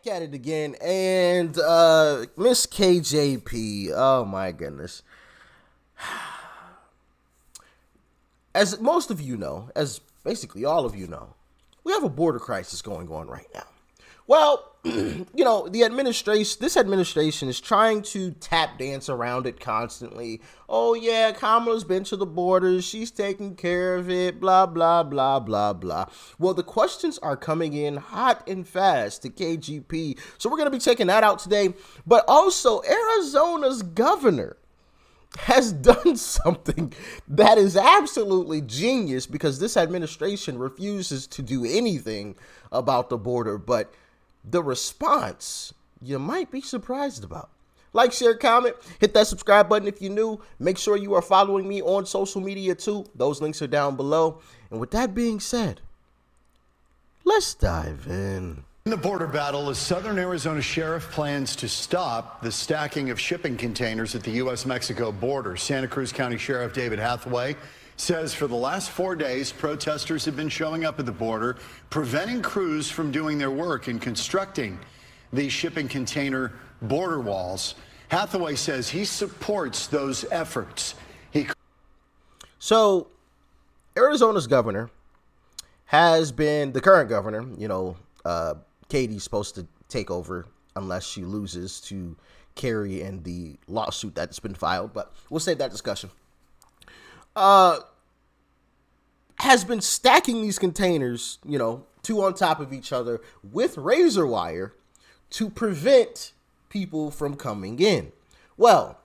back at it again, and Miss KJP. Oh my goodness. As most of you know, as basically all of you know, we have a border crisis going on right now. Well, this administration is trying to tap dance around it constantly. Oh yeah, Kamala's been to the borders, she's taking care of it, blah, blah, blah, blah, blah. Well, the questions are coming in hot and fast to KGP, so we're going to be checking that out today. But also, Arizona's governor has done something that is absolutely genius, because this administration refuses to do anything about the border, but the response you might be surprised about. Like, share, comment, hit that subscribe button if you're new. Make sure you are following me on social media too. Those links are down below. And with that being said, let's dive in. In the border battle, a southern Arizona sheriff plans to stop the stacking of shipping containers at the U.S.-Mexico border. Santa Cruz County Sheriff David Hathaway says for the last 4 days, protesters have been showing up at the border, preventing crews from doing their work in constructing these shipping container border walls. Hathaway says he supports those efforts. So, Arizona's governor has been, the current governor, Katie's supposed to take over unless she loses to Kerry in the lawsuit that's been filed, but we'll save that discussion. Has been stacking these containers, two on top of each other with razor wire to prevent people from coming in. Well,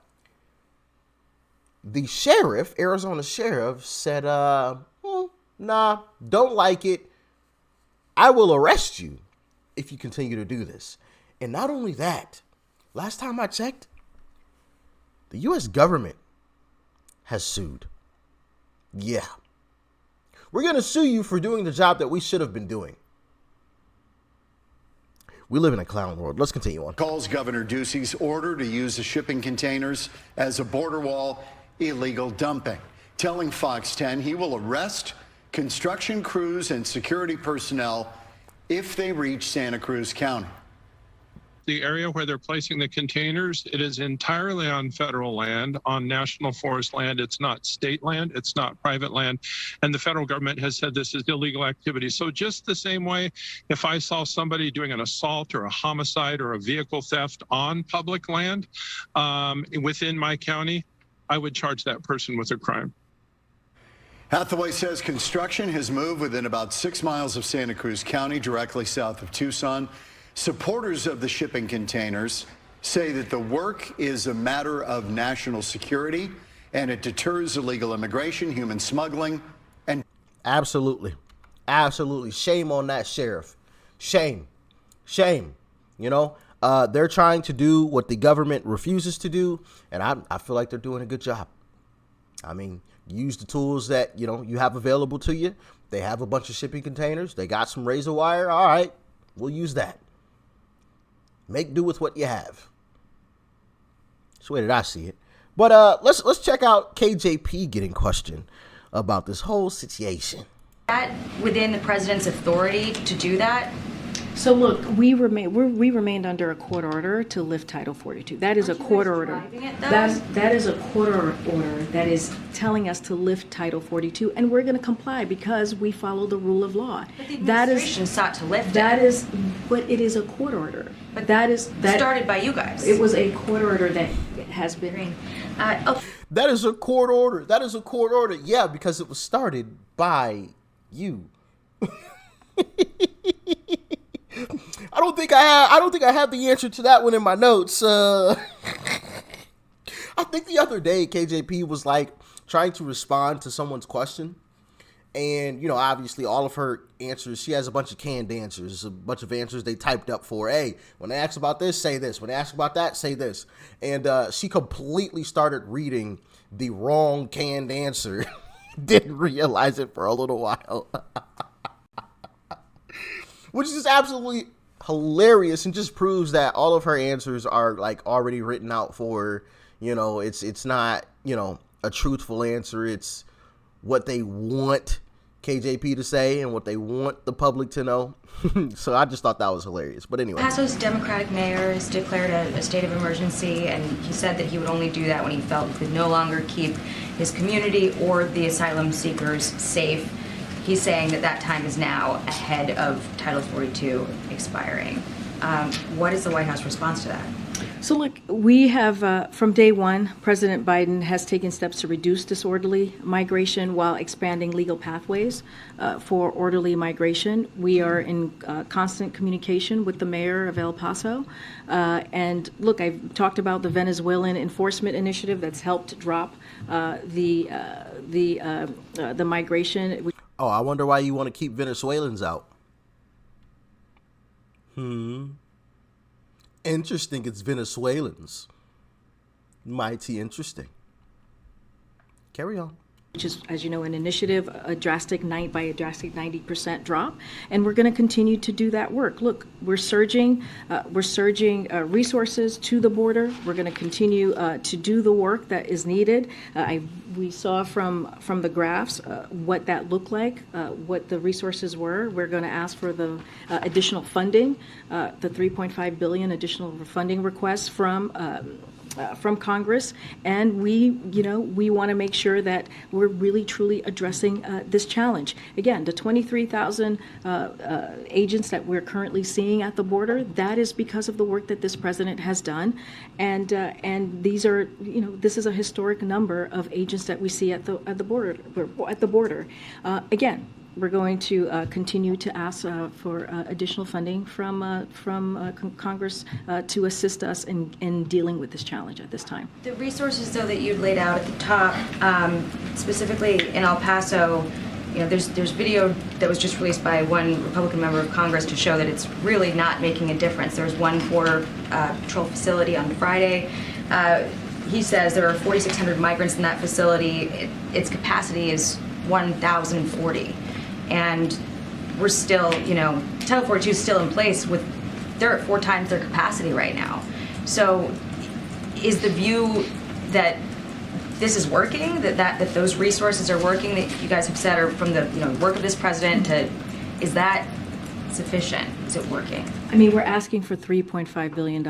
the sheriff, Arizona sheriff, said, nah, don't like it. I will arrest you if you continue to do this. And not only that, last time I checked, the U.S. government has sued. Yeah. We're going to sue you for doing the job that we should have been doing. We live in a clown world. Let's continue on. Calls Governor Ducey's order to use the shipping containers as a border wall illegal dumping, telling Fox 10 he will arrest construction crews and security personnel if they reach Santa Cruz County. The area where they're placing the containers, it is entirely on federal land, on national forest land. It's not state land. It's not private land. And the federal government has said this is illegal activity. So just the same way, if I saw somebody doing an assault or a homicide or a vehicle theft on public land within my county, I would charge that person with a crime. Hathaway says construction has moved within about 6 miles of Santa Cruz County, directly south of Tucson. Supporters of the shipping containers say that the work is a matter of national security and it deters illegal immigration, human smuggling, and absolutely. Shame on that sheriff. Shame. They're trying to do what the government refuses to do, and I feel like they're doing a good job. I mean, use the tools that, you have available to you. They have a bunch of shipping containers. They got some razor wire. All right, we'll use that. Make do with what you have. That's the way that I see it. But let's check out KJP getting questioned about this whole situation. That within the president's authority to do that? So look, we remained under a court order to lift Title 42. That is a court order. That is a court order that is telling us to lift Title 42, and we're going to comply because we follow the rule of law. But the administration sought to lift it. But it is a court order. But that started by you guys. It was a court order that has been. That is a court order. That is a court order. Yeah, because it was started by you. I don't think I have the answer to that one in my notes. I think the other day KJP was like trying to respond to someone's question, and obviously all of her answers, she has a bunch of canned answers, a bunch of answers they typed up for, hey, when they ask about this, say this, when they ask about that, say this, and she completely started reading the wrong canned answer. Didn't realize it for a little while. Which is absolutely hilarious and just proves that all of her answers are like already written out for her. It's not, a truthful answer. It's what they want KJP to say and what they want the public to know. So I just thought that was hilarious. But anyway. Paso's Democratic mayor has declared a state of emergency, and he said that he would only do that when he felt he could no longer keep his community or the asylum seekers safe. He's saying that that time is now ahead of Title 42 expiring. What is the White House response to that? So look, we have, from day one, President Biden has taken steps to reduce disorderly migration while expanding legal pathways for orderly migration. We are in constant communication with the mayor of El Paso. And look, I've talked about the Venezuelan enforcement initiative that's helped drop the migration. Oh, I wonder why you want to keep Venezuelans out. Interesting, it's Venezuelans. Mighty interesting. Carry on. Which is, as you know, an initiative, a drastic 90% drop, and we're going to continue to do that work. Look, we're surging resources to the border. We're going to continue to do the work that is needed. We saw from the graphs what that looked like, what the resources were. We're going to ask for the additional funding, the $3.5 billion additional funding requests from Congress, and we want to make sure that we're really truly addressing this challenge. Again, the 23,000 agents that we're currently seeing at the border, that is because of the work that this president has done, and these are, this is a historic number of agents that we see at the border. Again, we're going to continue to ask for additional funding from Congress to assist us in dealing with this challenge at this time. The resources, though, that you'd laid out at the top, specifically in El Paso, there's video that was just released by one Republican member of Congress to show that it's really not making a difference. There was one border patrol facility on Friday. He says there are 4,600 migrants in that facility. Its capacity is 1,040. And we're still, Title 42 is still in place they're at 4 times their capacity right now. So is the view that this is working, that those resources are working, that you guys have said are from the work of this president, is that sufficient? Is it working? I mean, we're asking for $3.5 billion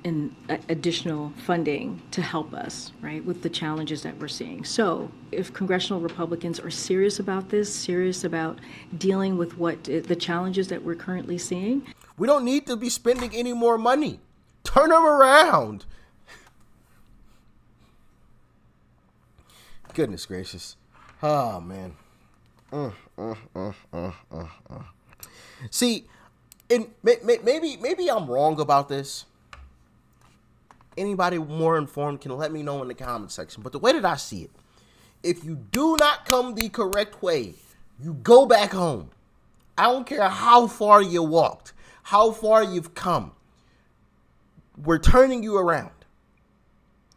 in additional funding to help us, right, with the challenges that we're seeing. So if congressional Republicans are serious about this, serious about dealing with the challenges that we're currently seeing. We don't need to be spending any more money. Turn them around. Goodness gracious. Oh, man. See, and maybe I'm wrong about this. Anybody more informed can let me know in the comment section. But the way that I see it, if you do not come the correct way, you go back home. I don't care how far you walked, how far you've come. We're turning you around.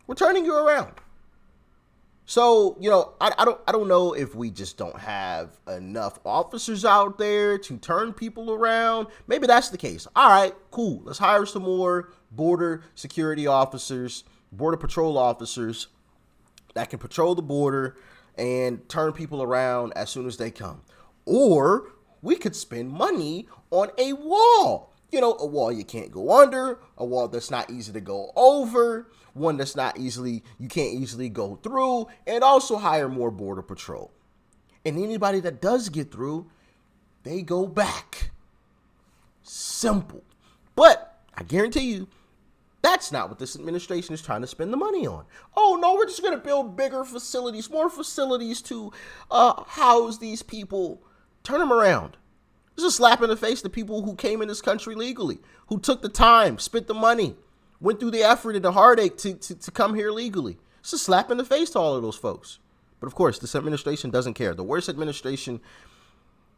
We're turning you around. So, I don't know if we just don't have enough officers out there to turn people around. Maybe that's the case. All right, cool. Let's hire some more border security officers, border patrol officers that can patrol the border and turn people around as soon as they come. Or we could spend money on a wall. A wall you can't go under, a wall that's not easy to go over, one that's you can't easily go through, and also hire more border patrol. And anybody that does get through, they go back. Simple. But I guarantee you, that's not what this administration is trying to spend the money on. Oh, no, we're just going to build bigger facilities, more facilities to house these people. Turn them around. It's a slap in the face to people who came in this country legally, who took the time, spent the money, went through the effort and the heartache to come here legally. It's a slap in the face to all of those folks. But of course, this administration doesn't care. The worst administration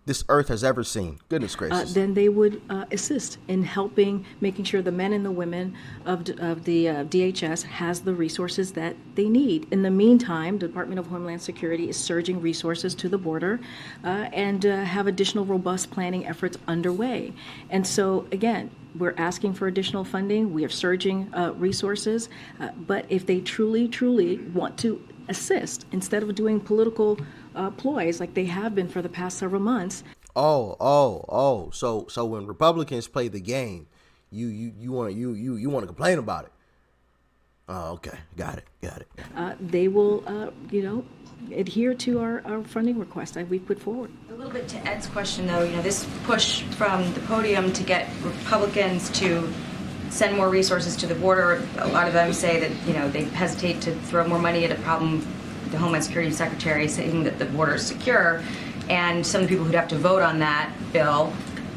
this earth has ever seen. Goodness gracious. Then they would assist in helping, making sure the men and the women of the DHS has the resources that they need. In the meantime, the Department of Homeland Security is surging resources to the border and have additional robust planning efforts underway. And so, again, we're asking for additional funding. We are surging resources. But if they truly, truly want to assist, instead of doing political ploys like they have been for the past several months. So when Republicans play the game, you want to complain about it. Oh, okay, got it. They will, adhere to our funding request that we put forward. A little bit to Ed's question, though, this push from the podium to get Republicans to send more resources to the border, a lot of them say that, they hesitate to throw more money at a problem. The Homeland Security Secretary saying that the border is secure, and some of the people who'd have to vote on that bill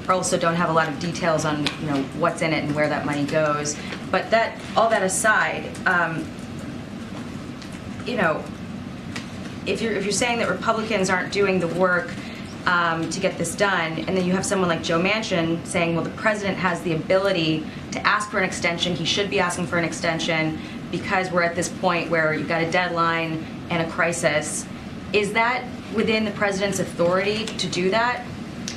also don't have a lot of details on, what's in it and where that money goes. But all that aside, if you're saying that Republicans aren't doing the work to get this done, and then you have someone like Joe Manchin saying, well, the president has the ability to ask for an extension, he should be asking for an extension because we're at this point where you've got a deadline and a crisis. Is that within the president's authority to do that?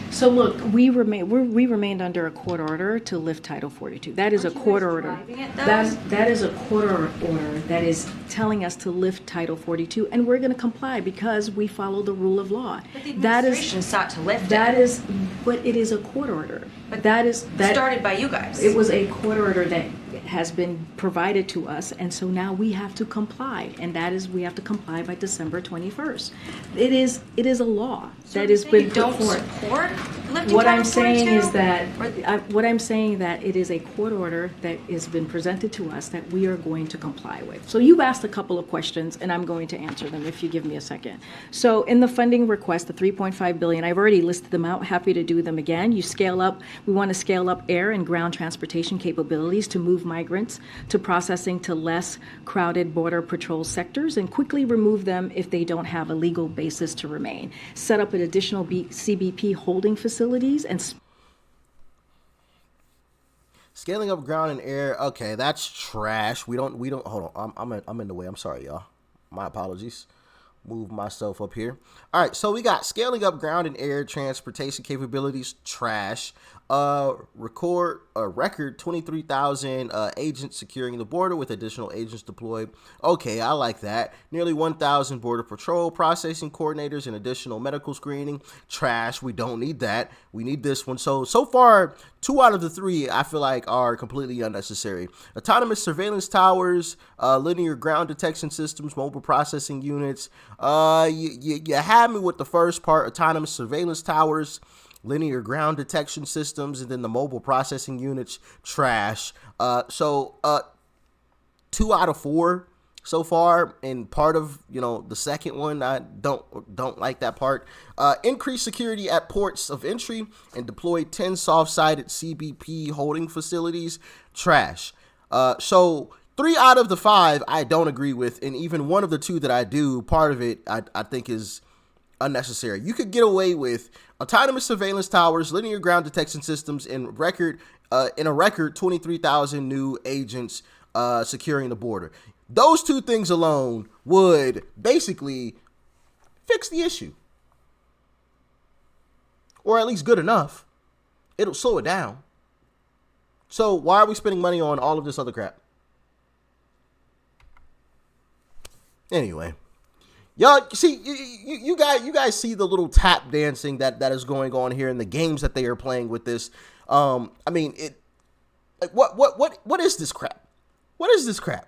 So look, we remained under a court order to lift Title 42. That is a court order. That is a court order that is telling us to lift Title 42, and we're going to comply because we follow the rule of law. But the administration sought to lift it. But it is a court order. But that started by you guys. It was a court order that has been provided to us, and so now we have to comply, and we have to comply by December 21st. It is a law that has been put forward. Support lifting What Title I'm saying 42? is that it is a court order that has been presented to us that we are going to comply with. So you've asked a couple of questions, and I'm going to answer them if you give me a second. So in the funding request, the $3.5 billion, I've already listed them out. Happy to do them again. We want to scale up air and ground transportation capabilities to move migrants to processing to less crowded border patrol sectors and quickly remove them if they don't have a legal basis to remain. Set up an additional CBP holding facilities and scaling up ground and air. Okay, that's trash. We don't hold on. I'm in the way. I'm sorry, y'all. My apologies. Move myself up here. All right, so we got scaling up ground and air transportation capabilities, trash. Record a record 23,000 agents securing the border with additional agents deployed. Okay, I like that. Nearly 1,000 border patrol processing coordinators and additional medical screening, trash. We don't need that. We need this one. So far, 2 out of the 3 I feel like are completely unnecessary. Autonomous surveillance towers, linear ground detection systems, mobile processing units. You had me with the first part, autonomous surveillance towers, linear ground detection systems, and then the mobile processing units, trash. 2 out of 4 so far, and part of the second one I don't like that part. Increase security at ports of entry and deploy 10 soft-sided CBP holding facilities, trash. So 3 out of the 5 I don't agree with, and even 1 of the 2 that I do, part of it I think is unnecessary. You could get away with autonomous surveillance towers, linear ground detection systems, and a record 23,000 new agents securing the border. Those 2 things alone would basically fix the issue, or at least good enough. It'll slow it down. So why are we spending money on all of this other crap? Anyway. Y'all see, you guys see the little tap dancing that is going on here in the games that they are playing with this. I mean, what is this crap? What is this crap?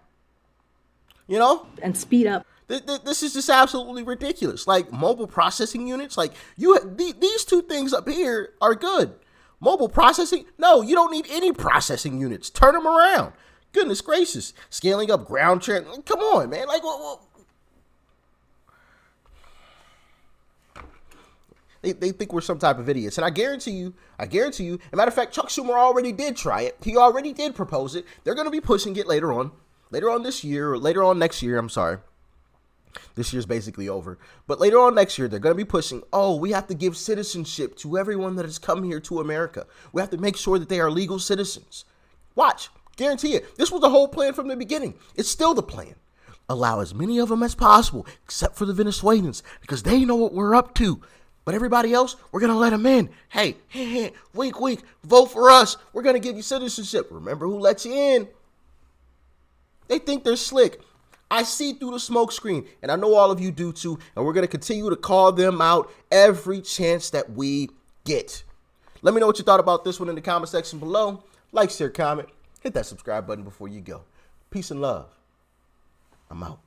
and speed up. This is just absolutely ridiculous. Like mobile processing units, like these 2 things up here are good. Mobile processing, no, you don't need any processing units. Turn them around. Goodness gracious, scaling up ground transport. Come on, man. Like what? They think we're some type of idiots. And I guarantee you, as a matter of fact, Chuck Schumer already did try it. He already did propose it. They're going to be pushing it later on this year, or later on next year. I'm sorry. This year's basically over. But later on next year, they're going to be pushing, we have to give citizenship to everyone that has come here to America. We have to make sure that they are legal citizens. Watch. Guarantee it. This was the whole plan from the beginning. It's still the plan. Allow as many of them as possible, except for the Venezuelans, because they know what we're up to. But everybody else, we're going to let them in. Hey, wink, wink, vote for us. We're going to give you citizenship. Remember who let you in. They think they're slick. I see through the smoke screen, and I know all of you do too, and we're going to continue to call them out every chance that we get. Let me know what you thought about this one in the comment section below. Like, share, comment, hit that subscribe button before you go. Peace and love. I'm out.